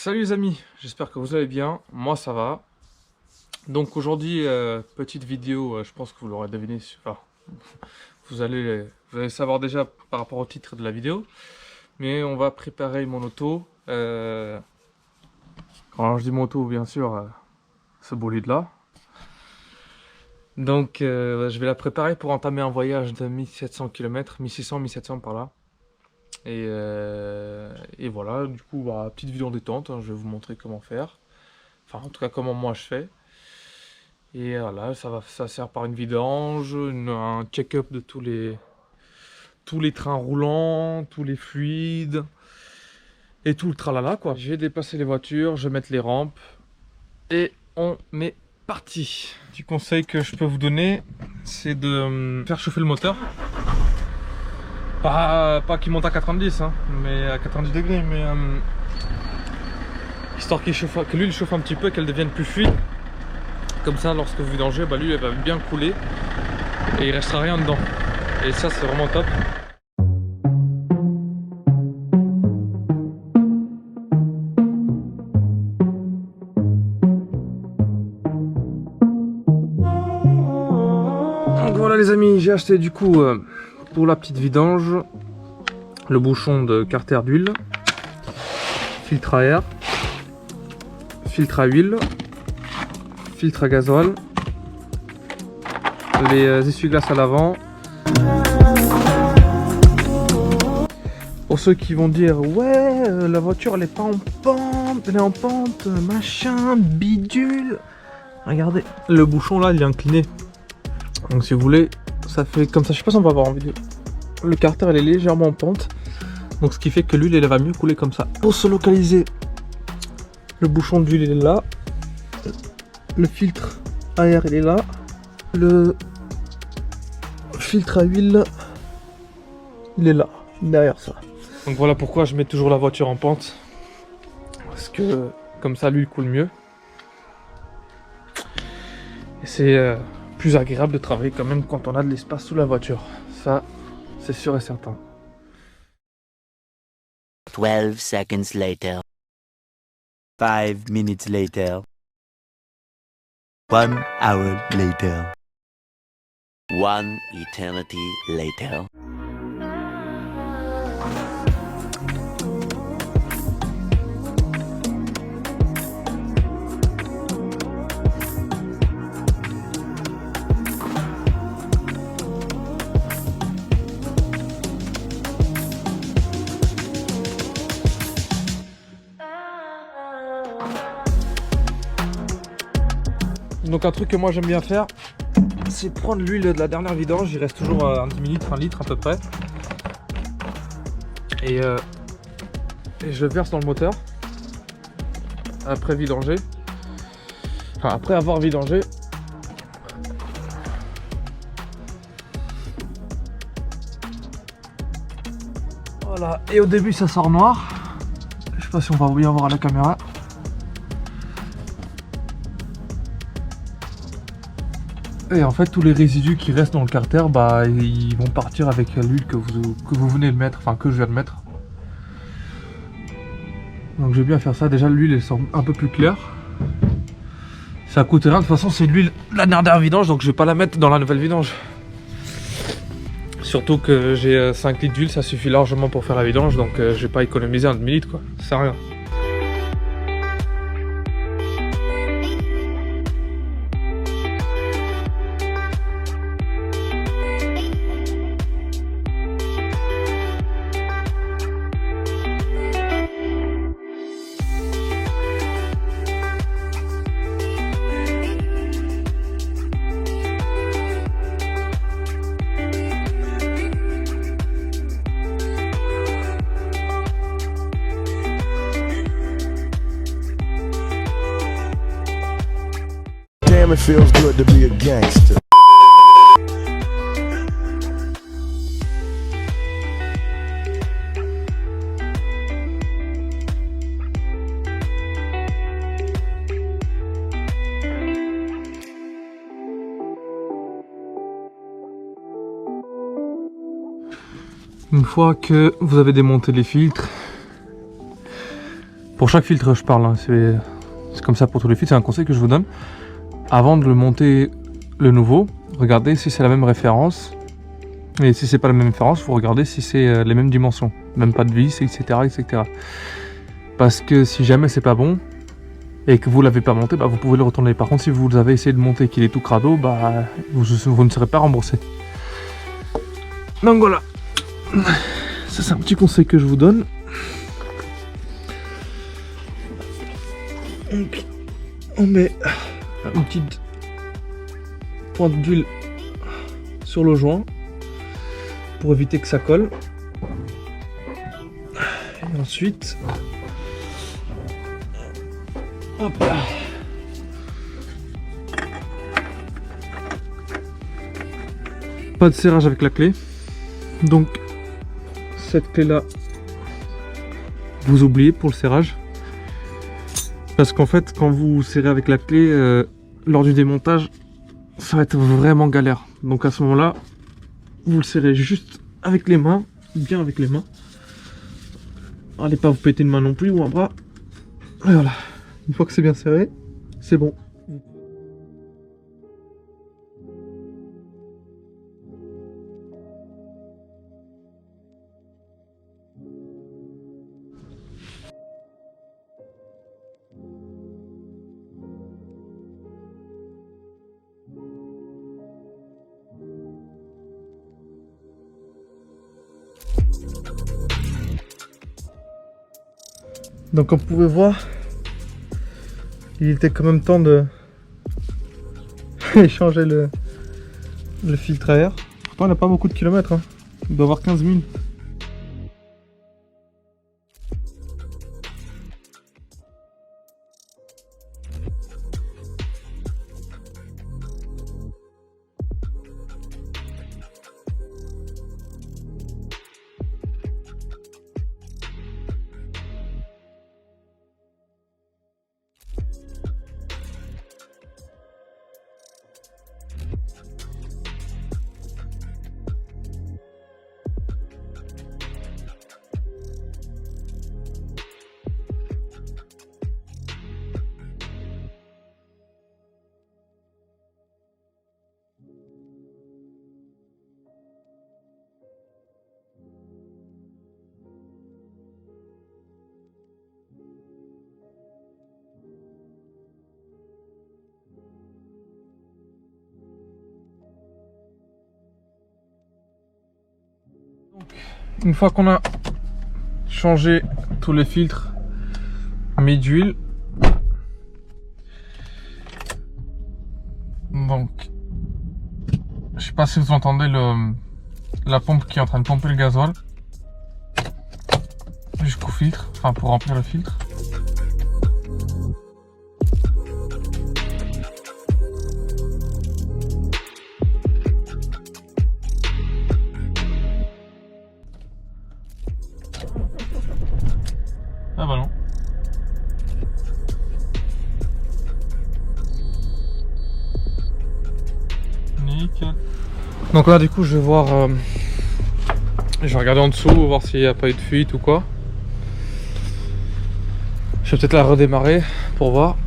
Salut les amis, j'espère que vous allez bien, moi ça va. Donc aujourd'hui, petite vidéo, je pense que vous l'aurez deviné, enfin, vous allez savoir déjà par rapport au titre de la vidéo. Mais on va préparer mon auto. Quand je dis mon auto, bien sûr, ce bolide là. Donc je vais la préparer pour entamer un voyage de 1700 km, 1600, 1700 par là. Et voilà, du coup, bah, petite vidéo détente, hein, je vais vous montrer comment faire. Enfin, en tout cas, comment moi je fais. Et voilà, ça sert par une vidange, un check-up de tous les trains roulants, tous les fluides, et tout le tralala, quoi. Je vais déplacer les voitures, je vais mettre les rampes, et on est parti. Petit conseil que je peux vous donner, c'est de faire chauffer le moteur. Pas qu'il monte à 90, hein, mais à 90 degrés, mais histoire que l'huile chauffe un petit peu, qu'elle devienne plus fluide. Comme ça, lorsque vous vidangez, bah, l'huile elle va bien couler et il restera rien dedans. Et ça, c'est vraiment top. Donc voilà les amis, j'ai acheté du coup pour la petite vidange le bouchon de carter d'huile, filtre à air, filtre à huile, filtre à gasoil, les essuie-glaces à l'avant. Pour ceux qui vont dire ouais la voiture elle est pas en pente, elle est en pente, machin, bidule. Regardez, le bouchon là il est incliné. Donc si vous voulez, ça fait comme ça, je sais pas si on va voir en vidéo. Le carter elle est légèrement en pente. Donc ce qui fait que l'huile elle va mieux couler comme ça. Pour se localiser, le bouchon d'huile il est là. Le filtre à air il est là. Le filtre à huile il est là, derrière ça. Donc voilà pourquoi je mets toujours la voiture en pente. Parce que comme ça l'huile coule mieux. Et c'est plus agréable de travailler quand même quand on a de l'espace sous la voiture. Ça, c'est sûr et certain. 12 seconds later. 5 minutes later. 1 hour later. 1 eternity later. Donc un truc que moi j'aime bien faire, c'est prendre l'huile de la dernière vidange, il reste toujours 10 ml, 1 litre à peu près. Et je le verse dans le moteur, après vidanger, enfin après avoir vidangé. Voilà, et au début ça sort noir, je sais pas si on va bien voir à la caméra. Et en fait tous les résidus qui restent dans le carter, bah ils vont partir avec l'huile que vous venez de mettre, enfin que je viens de mettre. Donc je vais bien faire ça, déjà l'huile elle sort un peu plus claire. Ça coûte rien, de toute façon c'est l'huile de la dernière vidange, donc je vais pas la mettre dans la nouvelle vidange. Surtout que j'ai 5 litres d'huile, ça suffit largement pour faire la vidange, donc je vais pas économiser un demi-litre quoi, ça sert à rien. Damn, it feels good to be a gangster. Une fois que vous avez démonté les filtres, Pour chaque filtre, je parle, hein, c'est comme ça pour tous les filtres, c'est un conseil que je vous donne. Avant de le monter le nouveau, regardez si c'est la même référence. Et si c'est pas la même référence, vous regardez si c'est les mêmes dimensions. Même pas de vis, etc., etc. Parce que si jamais c'est pas bon, et que vous l'avez pas monté, bah, vous pouvez le retourner. Par contre, si vous avez essayé de monter et qu'il est tout crado, bah, vous ne serez pas remboursé. Donc voilà. Ça, c'est un petit conseil que je vous donne. Donc, on met une petite pointe d'huile sur le joint pour éviter que ça colle. Et ensuite, hop là. Pas de serrage avec la clé. Donc cette clé là, vous oubliez pour le serrage. Parce qu'en fait, quand vous serrez avec la clé, lors du démontage, ça va être vraiment galère. Donc à ce moment-là, vous le serrez juste avec les mains, bien avec les mains. Allez pas vous péter une main non plus ou un bras. Et voilà. Une fois que c'est bien serré, c'est bon. Donc comme vous pouvez voir, il était quand même temps de changer le filtre à air. Pourtant il n'a pas beaucoup de kilomètres, hein. Il doit avoir 15 000. Une fois qu'on a changé tous les filtres, mis d'huile, donc je sais pas si vous entendez la pompe qui est en train de pomper le gasoil jusqu'au filtre, enfin pour remplir le filtre. Ah bah non. Nickel. Donc là du coup je vais voir, je vais regarder en dessous, voir s'il n'y a pas eu de fuite ou quoi. Je vais peut-être la redémarrer pour voir.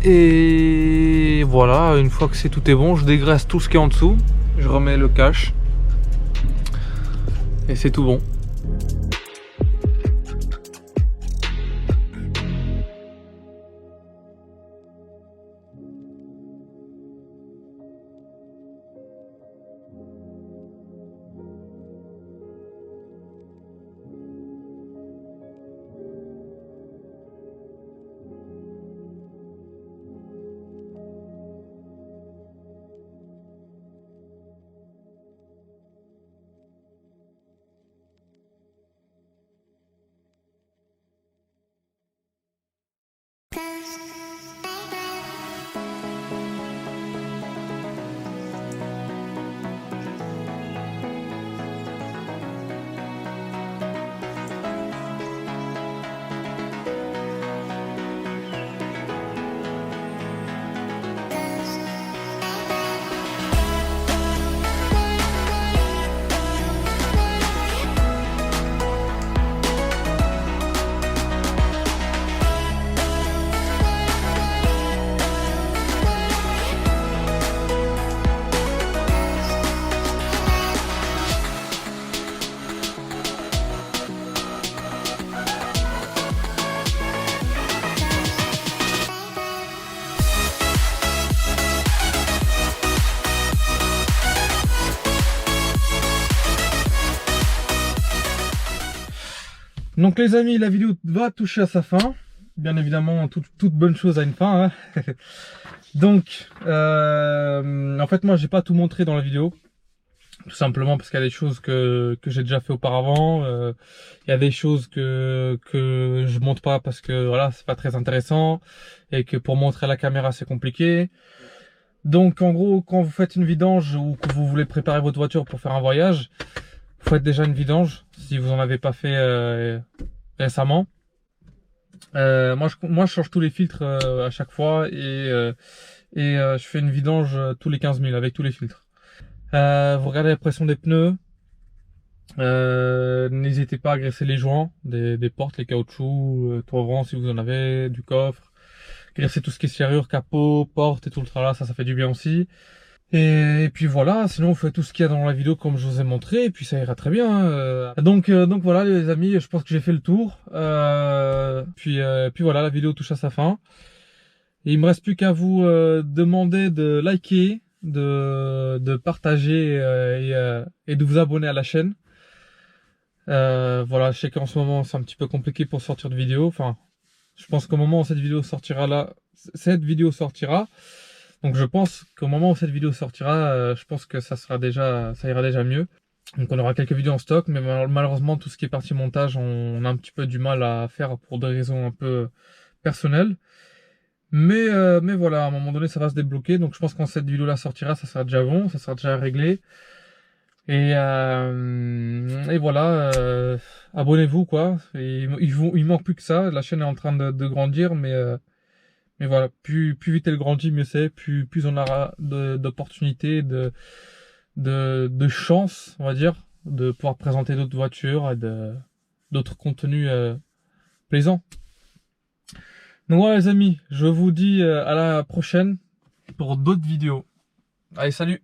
Et voilà, une fois que tout est bon, je dégraisse tout ce qui est en dessous. Je remets le cache. Et c'est tout bon. Donc les amis, la vidéo va toucher à sa fin. Bien évidemment, toute bonne chose a une fin. Hein. Donc, en fait, moi, j'ai pas tout montré dans la vidéo. Tout simplement parce qu'il y a des choses que j'ai déjà fait auparavant. Il y a des choses que je montre pas parce que voilà, c'est pas très intéressant. Et que pour montrer à la caméra, c'est compliqué. Donc en gros, quand vous faites une vidange ou que vous voulez préparer votre voiture pour faire un voyage, vous faites déjà une vidange si vous en avez pas fait récemment. Moi, je change tous les filtres à chaque fois et je fais une vidange tous les 15 000 avec tous les filtres. Vous regardez la pression des pneus. N'hésitez pas à graisser les joints des portes, les caoutchoucs, toit si vous en avez, du coffre. Graisser tout ce qui est serrure, capot, porte et tout le tralala, ça fait du bien aussi. Et puis voilà, sinon vous faites tout ce qu'il y a dans la vidéo comme je vous ai montré, et puis ça ira très bien. Donc voilà les amis, je pense que j'ai fait le tour. Puis voilà, la vidéo touche à sa fin. Et il me reste plus qu'à vous demander de liker, de partager et de vous abonner à la chaîne. Voilà, je sais qu'en ce moment c'est un petit peu compliqué pour sortir de vidéo. Enfin, je pense qu'au moment où cette vidéo sortira donc je pense qu'au moment où cette vidéo sortira, je pense que ça ira déjà mieux. Donc on aura quelques vidéos en stock, mais malheureusement tout ce qui est partie montage, on a un petit peu du mal à faire pour des raisons un peu personnelles. Mais voilà, à un moment donné ça va se débloquer, donc je pense que quand cette vidéo là sortira, ça sera déjà bon, ça sera déjà réglé. Et voilà, abonnez-vous quoi. Et il manque plus que ça, la chaîne est en train de grandir, mais voilà, plus vite elle grandit, mieux c'est, plus on aura d'opportunités, de chance, on va dire, de pouvoir présenter d'autres voitures et d'autres contenus plaisants. Donc voilà les amis, je vous dis à la prochaine pour d'autres vidéos. Allez, salut!